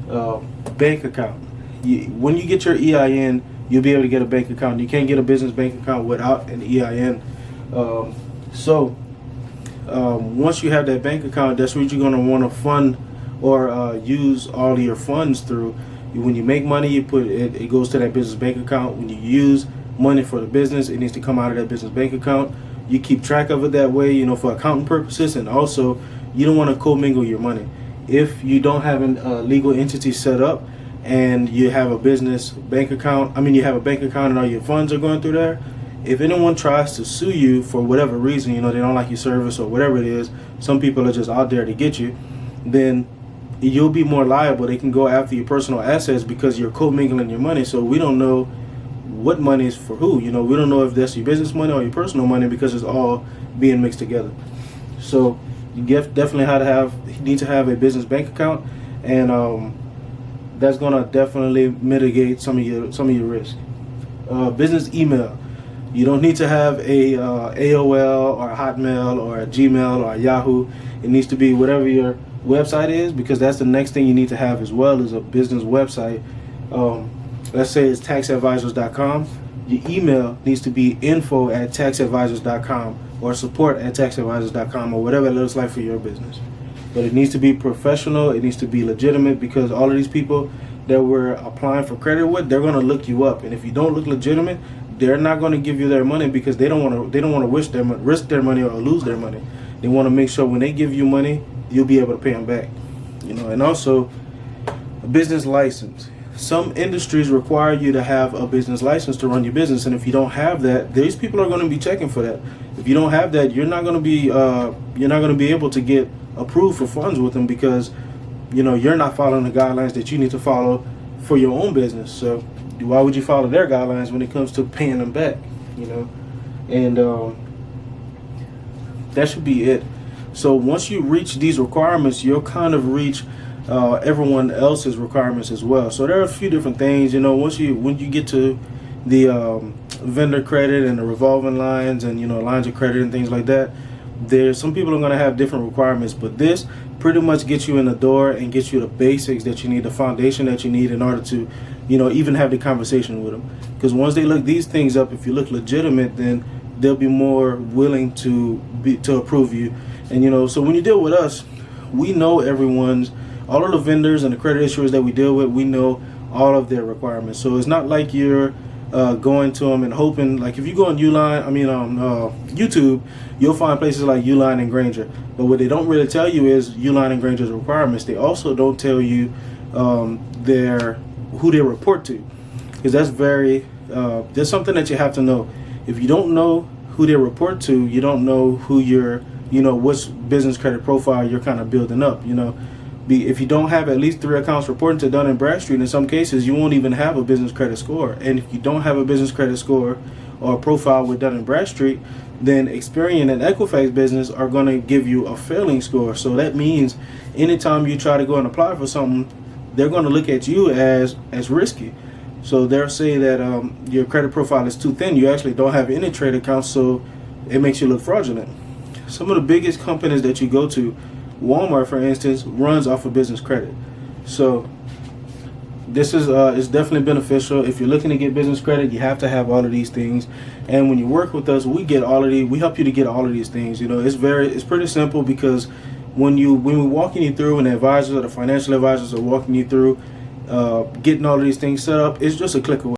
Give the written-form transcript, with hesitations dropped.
Bank account. When you get your EIN, you'll be able to get a bank account. You can't get a business bank account without an EIN. Once you have that bank account, that's what you're going to want to fund or use all of your funds through. When you make money, you put it, it goes to that business bank account. When you use money for the business, it needs to come out of that business bank account. You keep track of it that way, for accounting purposes, and also you don't want to commingle your money. If you don't have a legal entity set up and you have a business bank account, you have a bank account and all your funds are going through there, if anyone tries to sue you for whatever reason, they don't like your service or whatever it is, some people are just out there to get you, then you'll be more liable. They can go after your personal assets because you're commingling your money. So we don't know what money is for who. We don't know if that's your business money or your personal money because it's all being mixed together. So you definitely need to have a business bank account, and that's gonna definitely mitigate some of your risk. Business email. You don't need to have a AOL or a Hotmail or a Gmail or a Yahoo. It needs to be whatever your website is, because that's the next thing you need to have as well, is a business website. Let's say it's taxadvisors.com. Your email needs to be info@taxadvisors.com or support@taxadvisors.com or whatever it looks like for your business. But it needs to be professional. It needs to be legitimate, because all of these people that we're applying for credit with, they're going to look you up, and if you don't look legitimate, they're not going to give you their money, because they don't want to risk their money or lose their money. They want to make sure when they give you money, you'll be able to pay them back. And also a business license. Some industries require you to have a business license to run your business, and if you don't have that, these people are going to be checking for that. If you don't have that, you're not going to be able to get approved for funds with them, because you're not following the guidelines that you need to follow for your own business. So why would you follow their guidelines when it comes to paying them back? And that should be it. So once you reach these requirements, you'll kind of reach everyone else's requirements as well. So there are a few different things. When you get to the vendor credit and the revolving lines and lines of credit and things like that, there's some people are going to have different requirements, but this pretty much gets you in the door and gets you the basics that you need, the foundation that you need in order to even have the conversation with them. Because once they look these things up, if you look legitimate, then they'll be more willing to approve you. And so when you deal with us, we know all of the vendors and the credit issuers that we deal with, we know all of their requirements. So it's not like you're going to them and hoping. Like if you go on YouTube, you'll find places like Uline and Granger. But what they don't really tell you is Uline and Granger's requirements. They also don't tell you who they report to, because that's something that you have to know. If you don't know who they report to, you don't know who what's business credit profile you're kind of building up. If you don't have at least 3 accounts reporting to Dun & Bradstreet, in some cases you won't even have a business credit score. And if you don't have a business credit score or a profile with Dun & Bradstreet, then Experian and Equifax business are going to give you a failing score. So that means anytime you try to go and apply for something, they're going to look at you as risky. So they'll say that your credit profile is too thin. You actually don't have any trade accounts, so it makes you look fraudulent. Some of the biggest companies that you go to, Walmart, for instance, runs off of business credit. So this is definitely beneficial. If you're looking to get business credit, you have to have all of these things. And when you work with us, we help you to get all of these things. It's pretty simple, because when we're walking you through, and the advisors or the financial advisors are walking you through getting all of these things set up, it's just a click away.